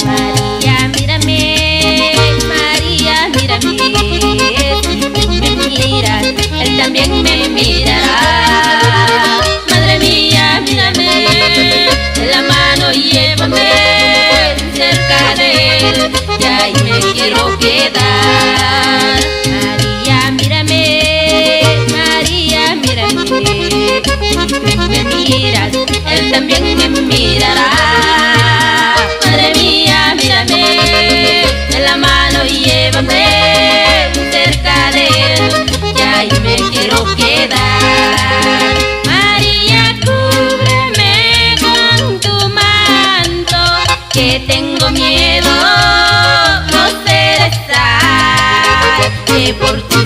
María, mírame, María, mírame, si tú me miras, él también me mirará. Madre mía, mírame, de la mano llévame cerca de él, y ahí me quiero quedar. María, mírame, María, mírame, si tú me miras, él también me mirará. Madre mía, mírame, de la mano llévame cerca de él, y ahí me quiero quedar. María, cúbreme con tu manto, que tengo miedo no ser estar, que por tu